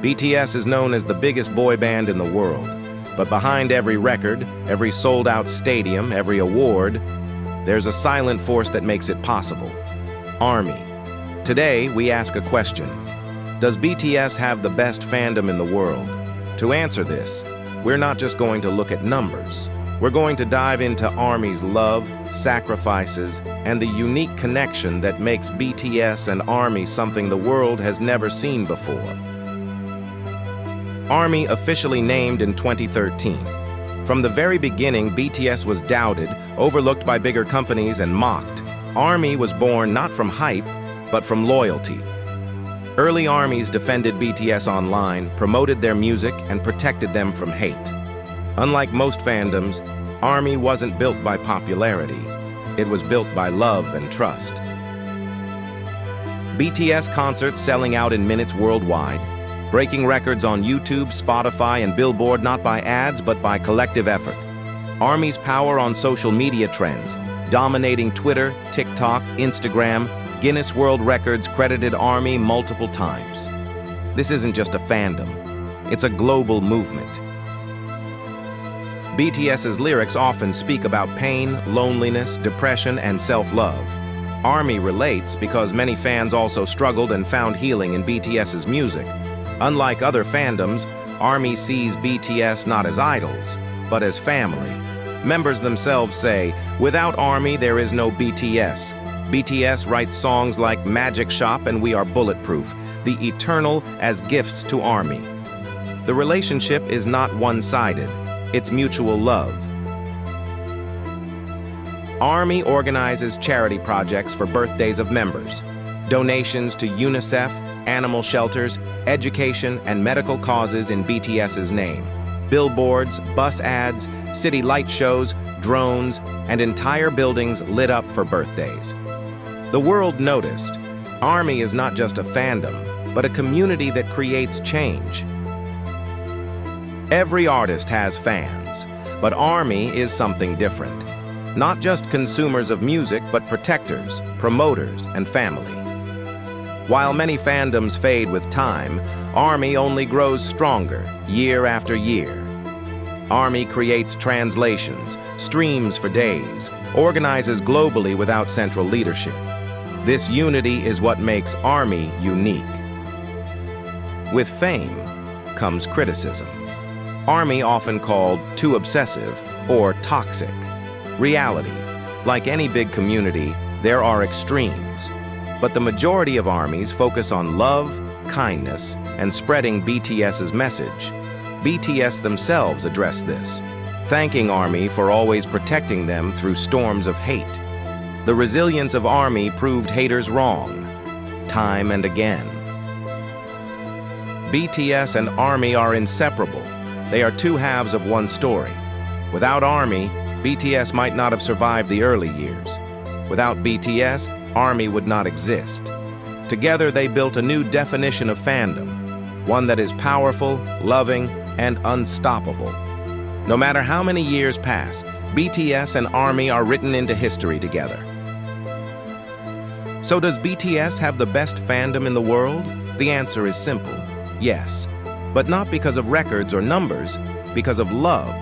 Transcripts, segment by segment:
BTS is known as the biggest boy band in the world, but behind every record, every sold-out stadium, every award, there's a silent force that makes it possible: ARMY. Today, we ask a question: does BTS have the best fandom in the world? To answer this, we're not just going to look at numbers. We're going to dive into ARMY's love, sacrifices, and the unique connection that makes BTS and ARMY something the world has never seen before. ARMY officially named in 2013. From the very beginning, BTS was doubted, overlooked by bigger companies, and mocked. ARMY was born not from hype, but from loyalty. Early ARMYs defended BTS online, promoted their music, and protected them from hate. Unlike most fandoms, ARMY wasn't built by popularity. It was built by love and trust. BTS concerts selling out in minutes worldwide, breaking records on YouTube, Spotify, and Billboard not by ads but by collective effort. ARMY's power on social media trends, dominating Twitter, TikTok, Instagram. Guinness World Records credited ARMY multiple times. This isn't just a fandom, it's a global movement. BTS's lyrics often speak about pain, loneliness, depression, and self-love. ARMY relates because many fans also struggled and found healing in BTS's music. Unlike other fandoms, ARMY sees BTS not as idols, but as family. Members themselves say, "Without ARMY, there is no BTS." BTS writes songs like Magic Shop and We Are Bulletproof, the eternal as gifts to ARMY. The relationship is not one-sided, it's mutual love. ARMY organizes charity projects for birthdays of members, donations to UNICEF, animal shelters, education, and medical causes in BTS's name. Billboards, bus ads, city light shows, drones, and entire buildings lit up for birthdays. The world noticed. ARMY is not just a fandom, but a community that creates change. Every artist has fans, but ARMY is something different. Not just consumers of music, but protectors, promoters, and family. While many fandoms fade with time, ARMY only grows stronger year after year. ARMY creates translations, streams for days, organizes globally without central leadership. This unity is what makes ARMY unique. With fame comes criticism. ARMY often called too obsessive or toxic. Reality: like any big community, there are extremes. But the majority of ARMYs focus on love, kindness, and spreading BTS's message. BTS themselves address this, thanking ARMY for always protecting them through storms of hate. The resilience of ARMY proved haters wrong, time and again. BTS and ARMY are inseparable. They are two halves of one story. Without ARMY, BTS might not have survived the early years. Without BTS, ARMY would not exist. Together, they built a new definition of fandom, one that is powerful, loving, and unstoppable. No matter how many years pass, BTS and ARMY are written into history together. So does BTS have the best fandom in the world? The answer is simple: yes. But not because of records or numbers, because of love.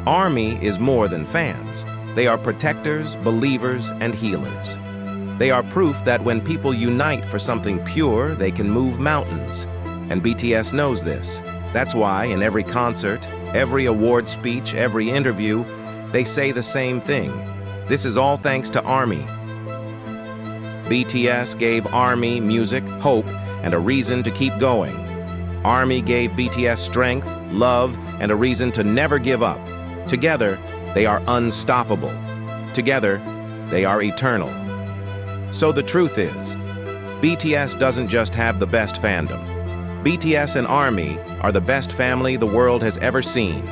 ARMY is more than fans. They are protectors, believers, and healers. They are proof that when people unite for something pure, they can move mountains. And BTS knows this. That's why in every concert, every award speech, every interview, they say the same thing: this is all thanks to ARMY. BTS gave ARMY music, hope, and a reason to keep going. ARMY gave BTS strength, love, and a reason to never give up. Together, they are unstoppable. Together, they are eternal. So the truth is, BTS doesn't just have the best fandom. BTS and ARMY are the best family the world has ever seen.